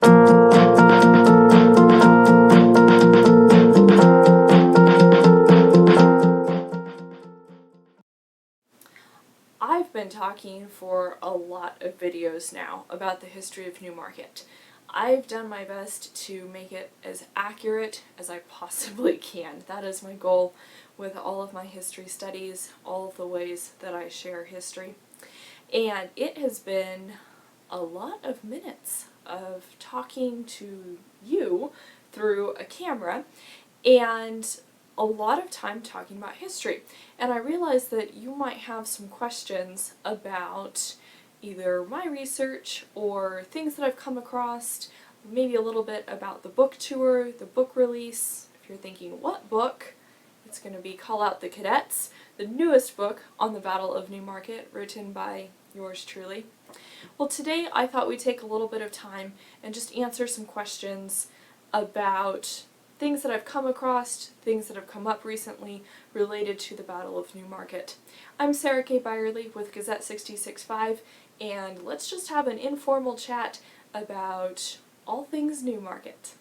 I've been talking for a lot of videos now about the history of Newmarket. I've done my best to make it as accurate as I possibly can. That is my goal with all of my history studies, all of the ways that I share history. And it has been a lot of minutes of talking to you through a camera and a lot of time talking about history. And I realized that you might have some questions about either my research or things that I've come across, maybe a little bit about the book tour, the book release. If you're thinking, what book? It's going to be Call Out the Cadets, the newest book on the Battle of Newmarket, written by yours truly. Well, today I thought we'd take a little bit of time and just answer some questions about things that I've come across, things that have come up recently related to the Battle of Newmarket. I'm Sarah Kay Bierle with Gazette 66.5, and let's just have an informal chat about all things Newmarket.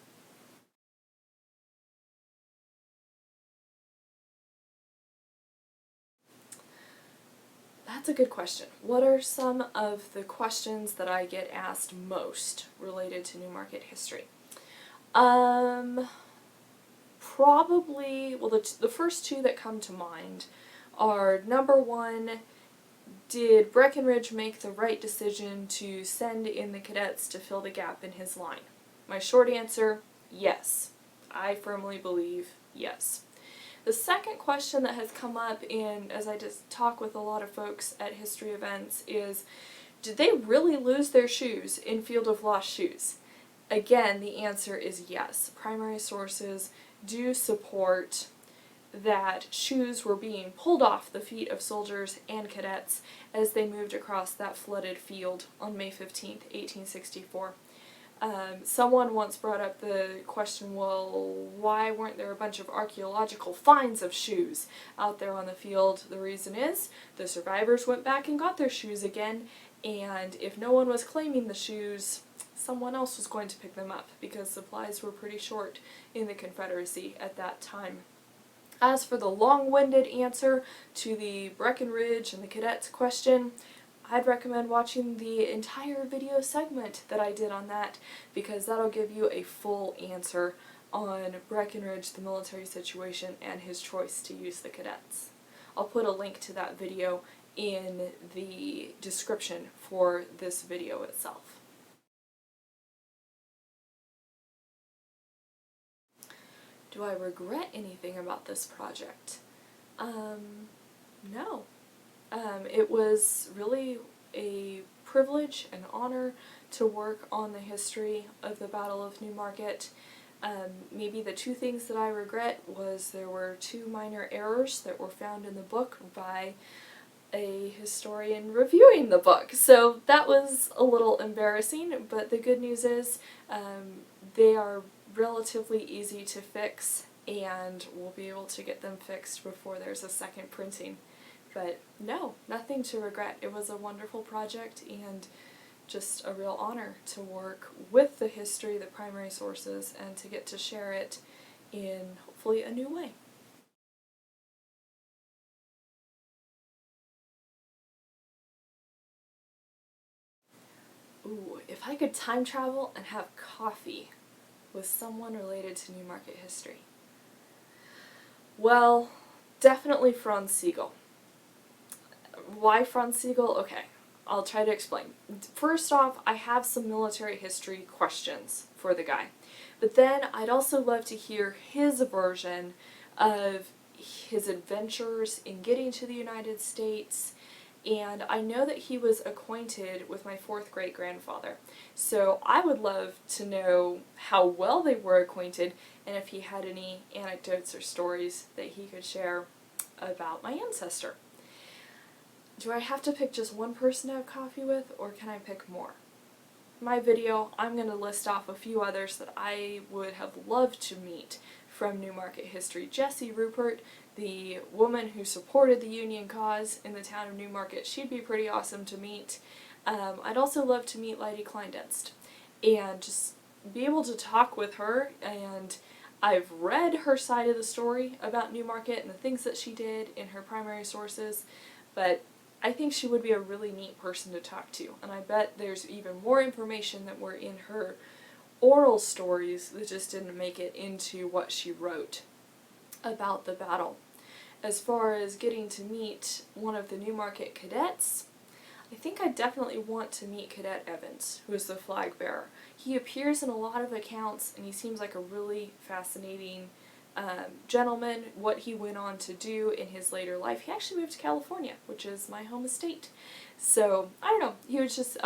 That's a good question. What are some of the questions that I get asked most related to Newmarket history? Probably, well, the first two that come to mind are, number one, did Breckinridge make the right decision to send in the cadets to fill the gap in his line? My short answer, yes. I firmly believe yes. The second question that has come up as I just talk with a lot of folks at history events is, did they really lose their shoes in Field of Lost Shoes? Again, the answer is yes. Primary sources do support that shoes were being pulled off the feet of soldiers and cadets as they moved across that flooded field on May 15th, 1864. Someone once brought up the question, well, why weren't there a bunch of archaeological finds of shoes out there on the field? The reason is the survivors went back and got their shoes again, and if no one was claiming the shoes, someone else was going to pick them up because supplies were pretty short in the Confederacy at that time. As for the long-winded answer to the Breckinridge and the cadets question, I'd recommend watching the entire video segment that I did on that, because that'll give you a full answer on Breckinridge, the military situation, and his choice to use the cadets. I'll put a link to that video in the description for this video itself. Do I regret anything about this project? No. It was really a privilege and honor to work on the history of the Battle of Newmarket. Maybe the two things that I regret was there were two minor errors that were found in the book by a historian reviewing the book. So that was a little embarrassing, but the good news is they are relatively easy to fix, and we'll be able to get them fixed before there's a second printing. But no, nothing to regret. It was a wonderful project and just a real honor to work with the history, the primary sources, and to get to share it in hopefully a new way. Ooh, if I could time travel and have coffee with someone related to Newmarket history. Well, definitely Franz Siegel. Why Franz Siegel? Okay, I'll try to explain. First off, I have some military history questions for the guy, but then I'd also love to hear his version of his adventures in getting to the United States, and I know that he was acquainted with my fourth great-grandfather, so I would love to know how well they were acquainted and if he had any anecdotes or stories that he could share about my ancestor. Do I have to pick just one person to have coffee with, or can I pick more? In my video, I'm going to list off a few others that I would have loved to meet from Newmarket history. Jessie Rupert, the woman who supported the Union cause in the town of Newmarket, she'd be pretty awesome to meet. I'd also love to meet Lady Kleindienst and just be able to talk with her, and I've read her side of the story about Newmarket and the things that she did in her primary sources, but I think she would be a really neat person to talk to, and I bet there's even more information that were in her oral stories that just didn't make it into what she wrote about the battle. As far as getting to meet one of the Newmarket cadets, I think I definitely want to meet Cadet Evans, who is the flag bearer. He appears in a lot of accounts, and he seems like a really fascinating gentleman. What he went on to do in his later life, he actually moved to California, which is my home estate. So, I don't know, he was just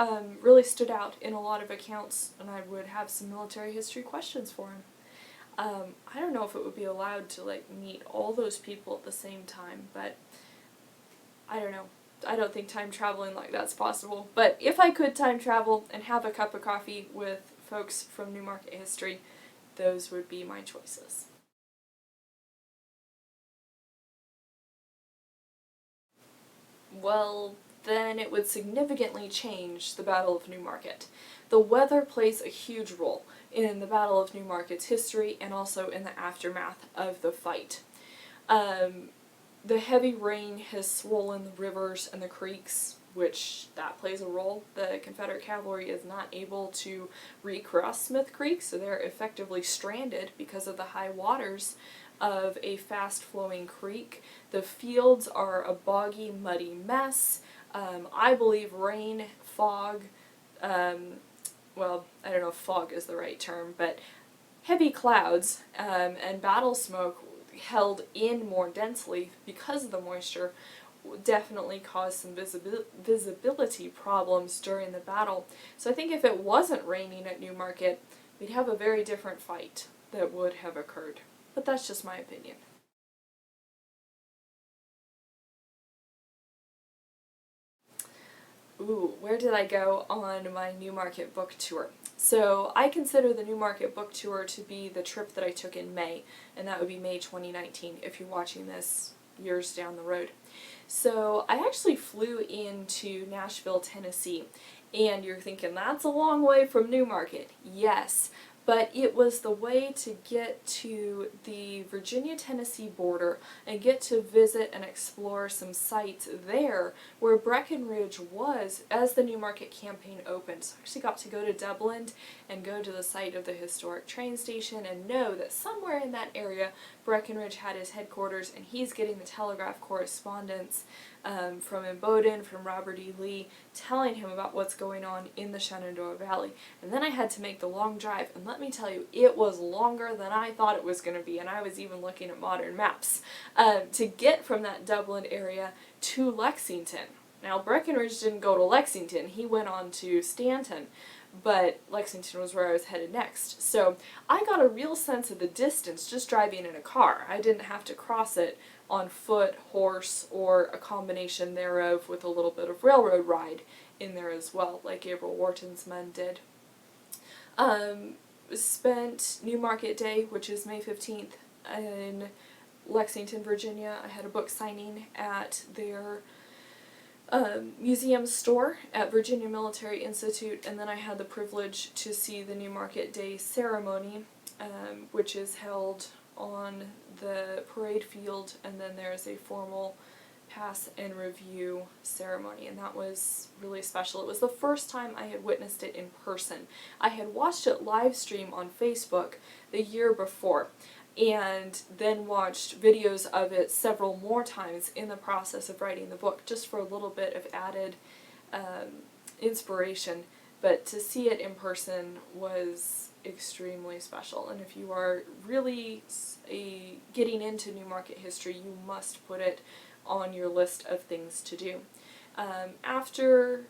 really stood out in a lot of accounts, and I would have some military history questions for him. I don't know if it would be allowed to like meet all those people at the same time, but I don't know. I don't think time traveling like that's possible. But if I could time travel and have a cup of coffee with folks from Newmarket history, those would be my choices. Well, then it would significantly change the Battle of Newmarket. The weather plays a huge role in the Battle of Newmarket's history and also in the aftermath of the fight. The heavy rain has swollen the rivers and the creeks, which that plays a role. The Confederate cavalry is not able to recross Smith Creek, so they're effectively stranded because of the high waters of a fast-flowing creek. The fields are a boggy, muddy mess. I believe rain, fog, well, I don't know if fog is the right term, but heavy clouds and battle smoke held in more densely because of the moisture definitely caused some visibility problems during the battle. So I think if it wasn't raining at Newmarket, we'd have a very different fight that would have occurred. But that's just my opinion. Ooh, where did I go on my Newmarket book tour? So I consider the Newmarket book tour to be the trip that I took in May, and that would be May 2019 if you're watching this years down the road. So I actually flew into Nashville, Tennessee, and you're thinking that's a long way from Newmarket. Yes, but it was the way to get to the Virginia-Tennessee border and get to visit and explore some sites there where Breckinridge was as the Newmarket campaign opened. So I actually got to go to Dublin and go to the site of the historic train station and know that somewhere in that area Breckinridge had his headquarters, and he's getting the telegraph correspondence from Imboden, from Robert E. Lee, telling him about what's going on in the Shenandoah Valley. And then I had to make the long drive, and let me tell you, it was longer than I thought it was going to be, and I was even looking at modern maps, to get from that Dublin area to Lexington. Now, Breckinridge didn't go to Lexington, he went on to Stanton, but Lexington was where I was headed next. So I got a real sense of the distance just driving in a car. I didn't have to cross it on foot, horse, or a combination thereof with a little bit of railroad ride in there as well, like Gabriel Wharton's men did. Spent Newmarket Day, which is May 15th, in Lexington, Virginia. I had a book signing at their museum store at Virginia Military Institute, and then I had the privilege to see the Newmarket Day ceremony, which is held on the parade field, and then there's a formal pass and review ceremony, and that was really special. It was the first time I had witnessed it in person. I had watched it live stream on Facebook the year before, and then watched videos of it several more times in the process of writing the book, just for a little bit of added inspiration. But to see it in person was extremely special, and if you are really getting into Newmarket history, you must put it on your list of things to do. After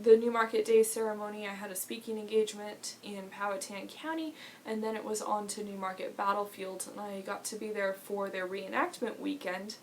the Newmarket Day ceremony, I had a speaking engagement in Powhatan County, and then it was on to Newmarket Battlefield, and I got to be there for their reenactment weekend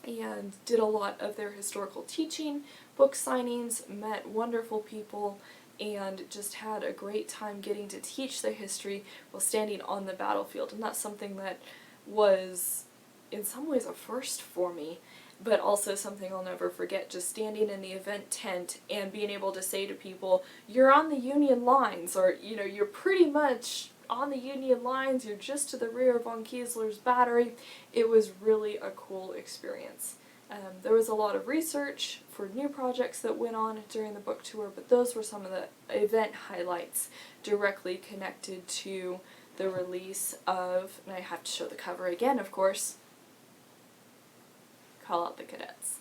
and did a lot of their historical teaching, book signings, met wonderful people, and just had a great time getting to teach the history while standing on the battlefield. And that's something that was in some ways a first for me, but also something I'll never forget, just standing in the event tent and being able to say to people, you're on the Union lines, or, you know, you're pretty much on the Union lines, you're just to the rear of von Kiesler's battery. It was really a cool experience. There was a lot of research for new projects that went on during the book tour, but those were some of the event highlights directly connected to the release of, and I have to show the cover again, of course, Call Out the Cadets.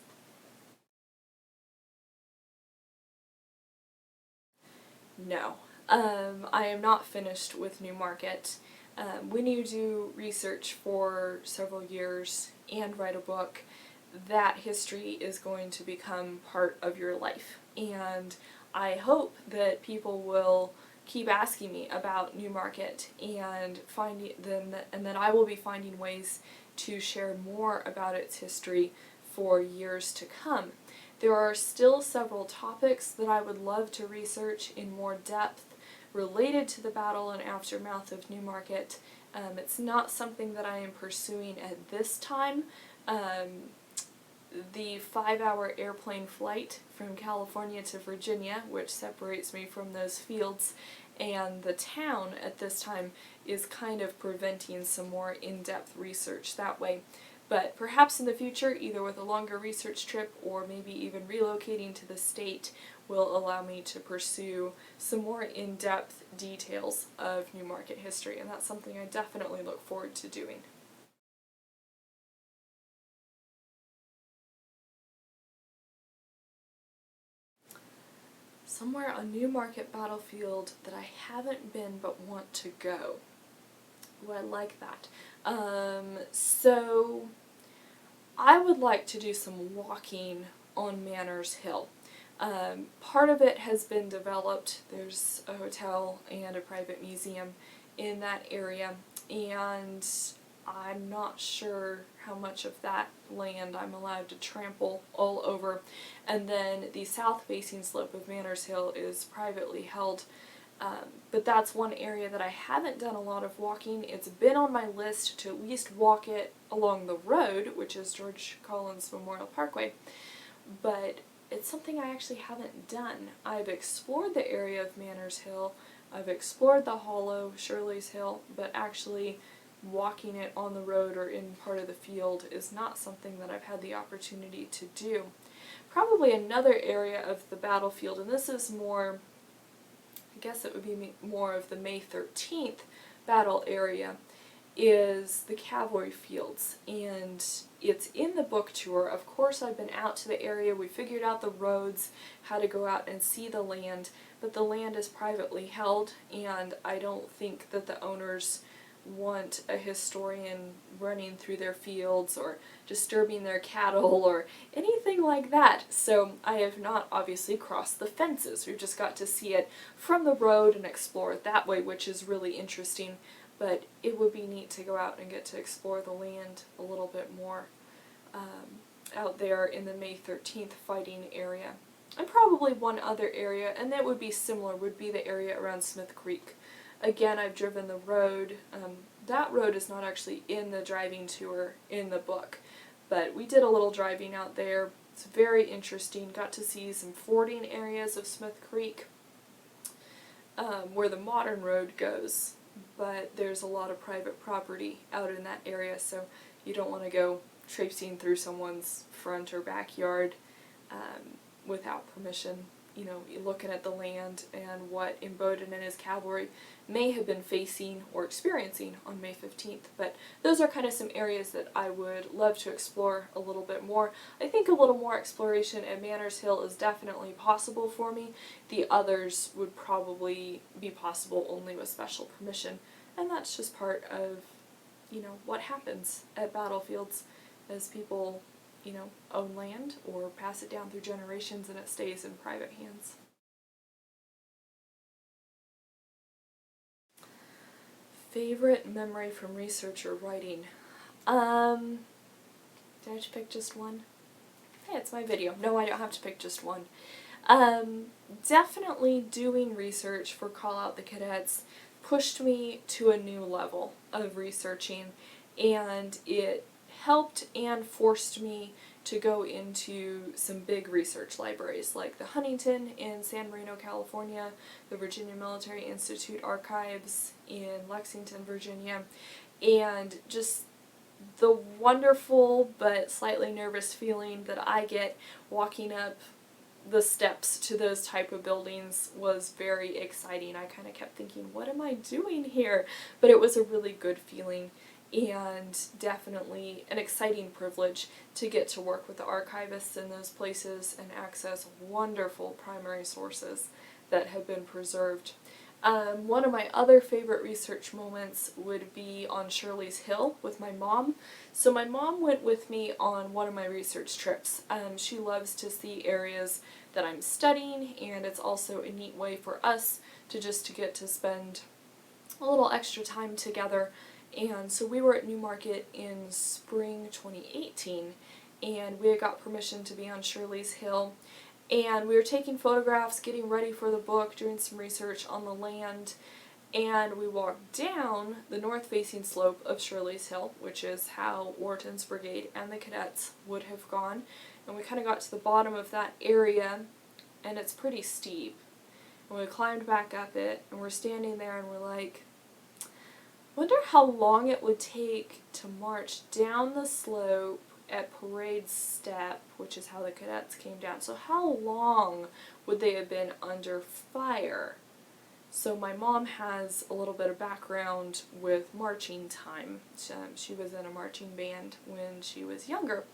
No, I am not finished with Newmarket. When you do research for several years and write a book, that history is going to become part of your life. And I hope that people will keep asking me about Newmarket and that I will be finding ways to share more about its history for years to come. There are still several topics that I would love to research in more depth related to the battle and aftermath of Newmarket. It's not something that I am pursuing at this time. The 5-hour airplane flight from California to Virginia, which separates me from those fields, and the town at this time is kind of preventing some more in-depth research that way. But perhaps in the future, either with a longer research trip or maybe even relocating to the state, will allow me to pursue some more in-depth details of Newmarket history, and that's something I definitely look forward to doing. Somewhere on Newmarket battlefield that I haven't been but want to go. Ooh, I like that. So I would like to do some walking on Manners Hill. Part of it has been developed. There's a hotel and a private museum in that area, and I'm not sure how much of that land I'm allowed to trample all over. And then the south-facing slope of Manners Hill is privately held. But that's one area that I haven't done a lot of walking. It's been on my list to at least walk it along the road, which is George Collins Memorial Parkway, but it's something I actually haven't done. I've explored the area of Manners Hill, I've explored the hollow, Shirley's Hill, but actually walking it on the road or in part of the field is not something that I've had the opportunity to do. Probably another area of the battlefield, and this is more, I guess it would be more of the May 13th battle area, is the cavalry fields, and it's in the book tour. Of course, I've been out to the area, we figured out the roads, how to go out and see the land, but the land is privately held, and I don't think that the owners want a historian running through their fields or disturbing their cattle or anything like that. So I have not obviously crossed the fences. We've just got to see it from the road and explore it that way, which is really interesting. But it would be neat to go out and get to explore the land a little bit more out there in the May 13th fighting area. And probably one other area, and that would be similar, would be the area around Smith Creek. Again, I've driven the road. That road is not actually in the driving tour in the book, but we did a little driving out there. It's very interesting. Got to see some fording areas of Smith Creek where the modern road goes, but there's a lot of private property out in that area, so you don't want to go traipsing through someone's front or backyard without permission. You know, looking at the land and what Imboden and his cavalry may have been facing or experiencing on May 15th. But those are kind of some areas that I would love to explore a little bit more. I think a little more exploration at Manners Hill is definitely possible for me. The others would probably be possible only with special permission. And that's just part of, you know, what happens at battlefields as people, you know, own land or pass it down through generations and it stays in private hands. Favorite memory from research or writing? Did I just pick just one? Hey, it's my video. No, I don't have to pick just one. Definitely doing research for Call Out the Cadets pushed me to a new level of researching, and it helped and forced me to go into some big research libraries like the Huntington in San Marino, California, the Virginia Military Institute Archives in Lexington, Virginia, and just the wonderful but slightly nervous feeling that I get walking up the steps to those type of buildings was very exciting. I kind of kept thinking, what am I doing here? But it was a really good feeling, and definitely an exciting privilege to get to work with the archivists in those places and access wonderful primary sources that have been preserved. One of my other favorite research moments would be on Shirley's Hill with my mom. So my mom went with me on one of my research trips. She loves to see areas that I'm studying, and it's also a neat way for us to get to spend a little extra time together. And so we were at Newmarket in spring 2018, and we had got permission to be on Shirley's Hill. And we were taking photographs, getting ready for the book, doing some research on the land, and we walked down the north-facing slope of Shirley's Hill, which is how Wharton's brigade and the cadets would have gone. And we kind of got to the bottom of that area, and it's pretty steep. And we climbed back up it, and we're standing there, and we're like, wonder how long it would take to march down the slope at Parade Step, which is how the cadets came down. So how long would they have been under fire? So my mom has a little bit of background with marching time. She was in a marching band when she was younger.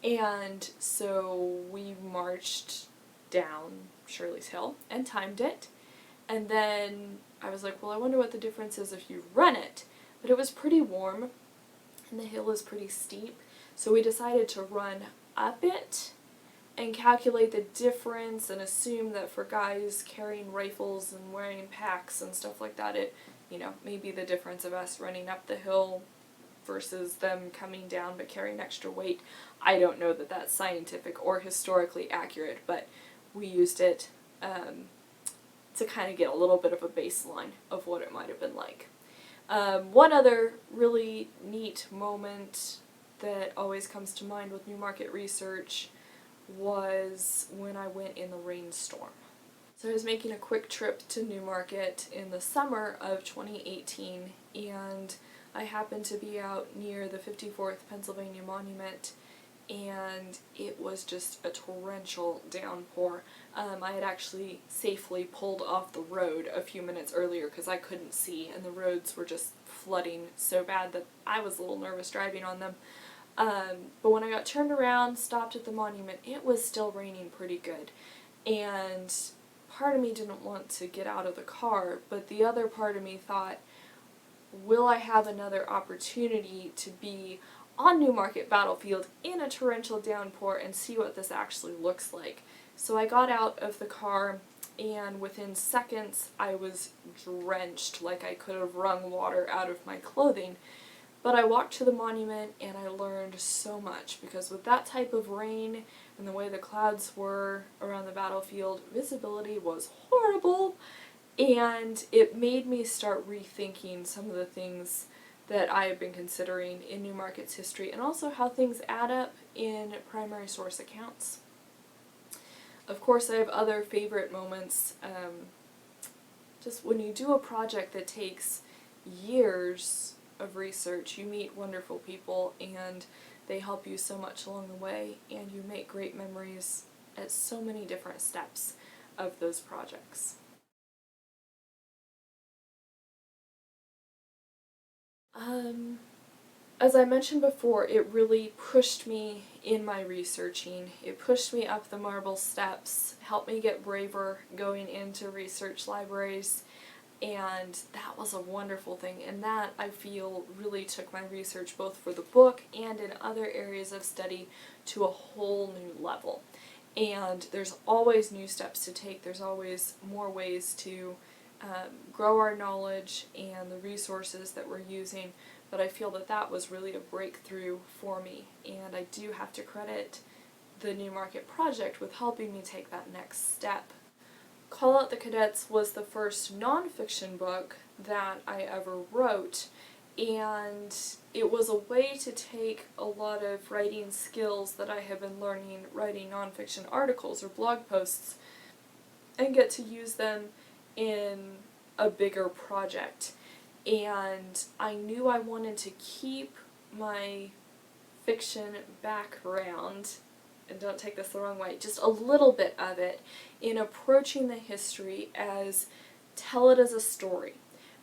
And so we marched down Shirley's Hill and timed it. And then I was like, well, I wonder what the difference is if you run it. But it was pretty warm, and the hill is pretty steep. So we decided to run up it and calculate the difference and assume that for guys carrying rifles and wearing packs and stuff like that, it, maybe the difference of us running up the hill versus them coming down but carrying extra weight. I don't know that that's scientific or historically accurate, but we used it to kind of get a little bit of a baseline of what it might have been like. One other really neat moment that always comes to mind with Newmarket research was when I went in the rainstorm. So I was making a quick trip to Newmarket in the summer of 2018, and I happened to be out near the 54th Pennsylvania Monument, and it was just a torrential downpour. I had actually safely pulled off the road a few minutes earlier because I couldn't see, and the roads were just flooding so bad that I was a little nervous driving on them. But when I got turned around, stopped at the monument, it was still raining pretty good. And part of me didn't want to get out of the car, but the other part of me thought, will I have another opportunity to be on Newmarket battlefield in a torrential downpour and see what this actually looks like? So I got out of the car, and within seconds I was drenched, like I could have wrung water out of my clothing. But I walked to the monument and I learned so much, because with that type of rain and the way the clouds were around the battlefield, visibility was horrible, and it made me start rethinking some of the things that I have been considering in Newmarket's history, and also how things add up in primary source accounts. Of course, I have other favorite moments. Just when you do a project that takes years of research, you meet wonderful people, and they help you so much along the way, and you make great memories at so many different steps of those projects. As I mentioned before, it really pushed me in my researching. It pushed me up the marble steps, helped me get braver going into research libraries, and that was a wonderful thing. And that, I feel, really took my research both for the book and in other areas of study to a whole new level. And there's always new steps to take. There's always more ways to grow our knowledge and the resources that we're using. But I feel that that was really a breakthrough for me, and I do have to credit the Newmarket project with helping me take that next step. Call Out the Cadets was the first nonfiction book that I ever wrote, And it was a way to take a lot of writing skills that I had been learning writing nonfiction articles or blog posts and get to use them in a bigger project. And I knew I wanted to keep my fiction background, and don't take this the wrong way, just a little bit of it, in approaching the history as tell it as a story.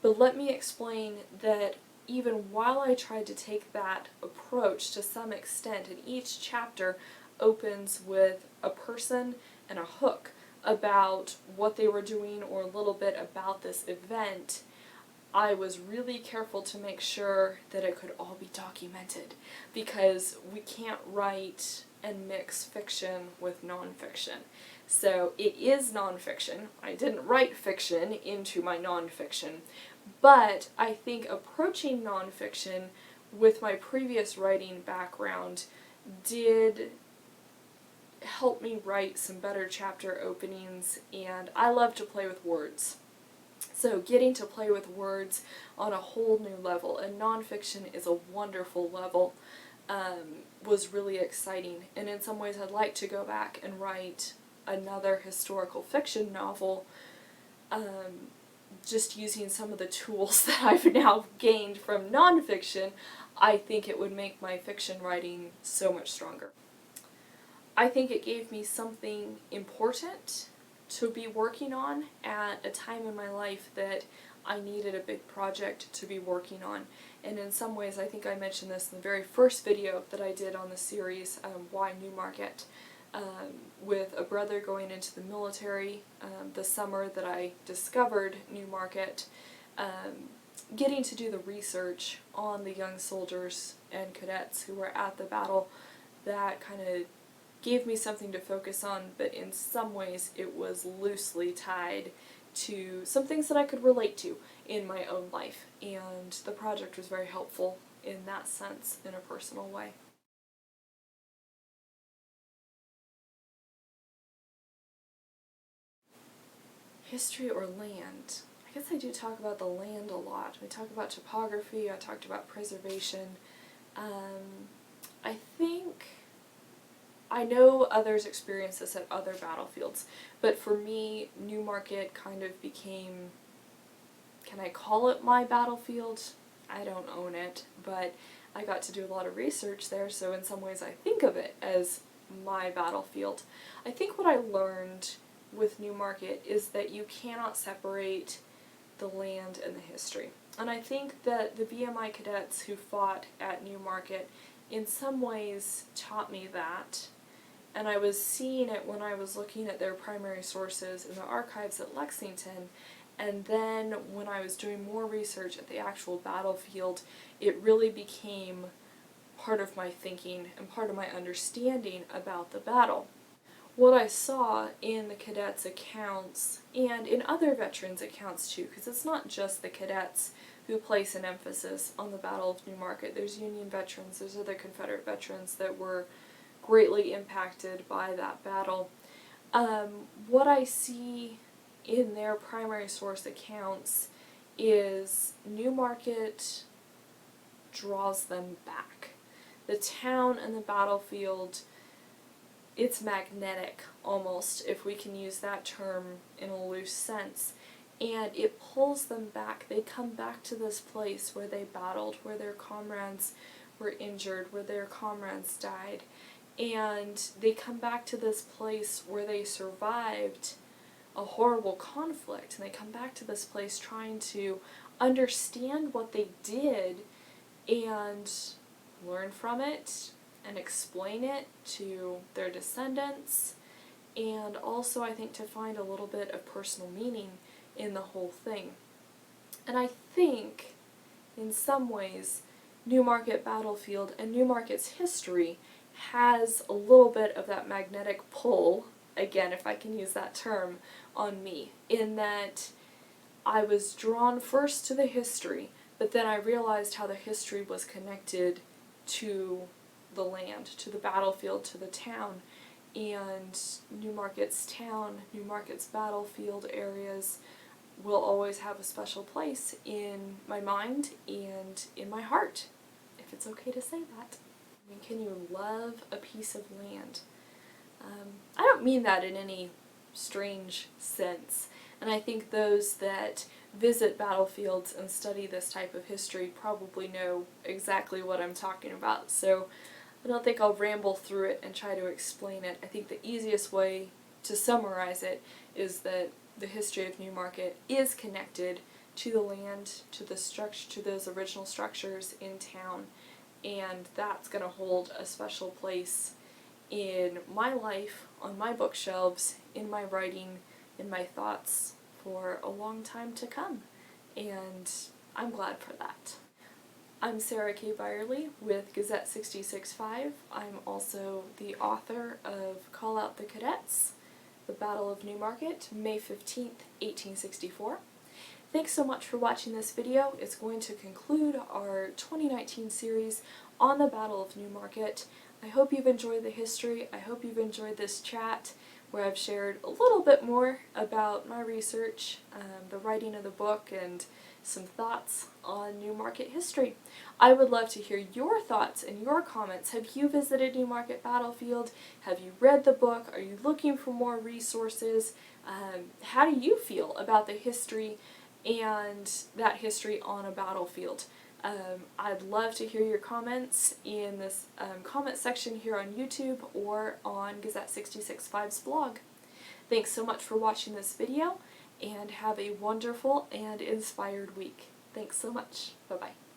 But let me explain that even while I tried to take that approach to some extent, and each chapter opens with a person and a hook about what they were doing or a little bit about this event, I was really careful to make sure that it could all be documented, because we can't write and mix fiction with nonfiction. So it is nonfiction. I didn't write fiction into my nonfiction, but I think approaching nonfiction with my previous writing background did help me write some better chapter openings, and I love to play with words. So getting to play with words on a whole new level, and nonfiction is a wonderful level, was really exciting. And in some ways I'd like to go back and write another historical fiction novel, just using some of the tools that I've now gained from nonfiction. I think it would make my fiction writing so much stronger. I think it gave me something important to be working on at a time in my life that I needed a big project to be working on. And in some ways, I think I mentioned this in the very first video that I did on the series, Why Newmarket, with a brother going into the military the summer that I discovered Newmarket, getting to do the research on the young soldiers and cadets who were at the battle. That kind of gave me something to focus on, but in some ways it was loosely tied to some things that I could relate to in my own life, and the project was very helpful in that sense, in a personal way. History or land? I guess I do talk about the land a lot. We talk about topography, I talked about preservation. I think I know others experience this at other battlefields, but for me, Newmarket kind of became, can I call it my battlefield? I don't own it, but I got to do a lot of research there, so in some ways I think of it as my battlefield. I think what I learned with Newmarket is that you cannot separate the land and the history. And I think that the BMI cadets who fought at Newmarket in some ways taught me that. And I was seeing it when I was looking at their primary sources in the archives at Lexington, and then when I was doing more research at the actual battlefield, it really became part of my thinking and part of my understanding about the battle. What I saw in the cadets' accounts, and in other veterans' accounts too, because it's not just the cadets who place an emphasis on the Battle of Newmarket. There's Union veterans, there's other Confederate veterans that were greatly impacted by that battle. What I see in their primary source accounts is Newmarket draws them back. The town and the battlefield, it's magnetic almost, if we can use that term in a loose sense, and it pulls them back. They come back to this place where they battled, where their comrades were injured, where their comrades died. And they come back to this place where they survived a horrible conflict, and they come back to this place trying to understand what they did and learn from it and explain it to their descendants, and also I think to find a little bit of personal meaning in the whole thing. And I think in some ways Newmarket battlefield and Newmarket's history has a little bit of that magnetic pull, again if I can use that term, on me, in that I was drawn first to the history, but then I realized how the history was connected to the land, to the battlefield, to the town, and Newmarket's town, Newmarket's battlefield areas will always have a special place in my mind and in my heart, if it's okay to say that. I mean, can you love a piece of land? I don't mean that in any strange sense, and I think those that visit battlefields and study this type of history probably know exactly what I'm talking about, so I don't think I'll ramble through it and try to explain it. I think the easiest way to summarize it is that the history of Newmarket is connected to the land, to the structure, to those original structures in town, and that's going to hold a special place in my life, on my bookshelves, in my writing, in my thoughts for a long time to come, and I'm glad for that. I'm Sarah Kay Bierle with Gazette 66.5. I'm also the author of Call Out the Cadets, The Battle of Newmarket, May 15th, 1864. Thanks so much for watching this video. It's going to conclude our 2019 series on the Battle of Newmarket. I hope you've enjoyed the history. I hope you've enjoyed this chat where I've shared a little bit more about my research, the writing of the book, and some thoughts on Newmarket history. I would love to hear your thoughts and your comments. Have you visited Newmarket Battlefield? Have you read the book? Are you looking for more resources? How do you feel about the history and that history on a battlefield? I'd love to hear your comments in this comment section here on YouTube or on Gazette 66.5's blog. Thanks so much for watching this video, and have a wonderful and inspired week. Thanks so much. Bye-bye.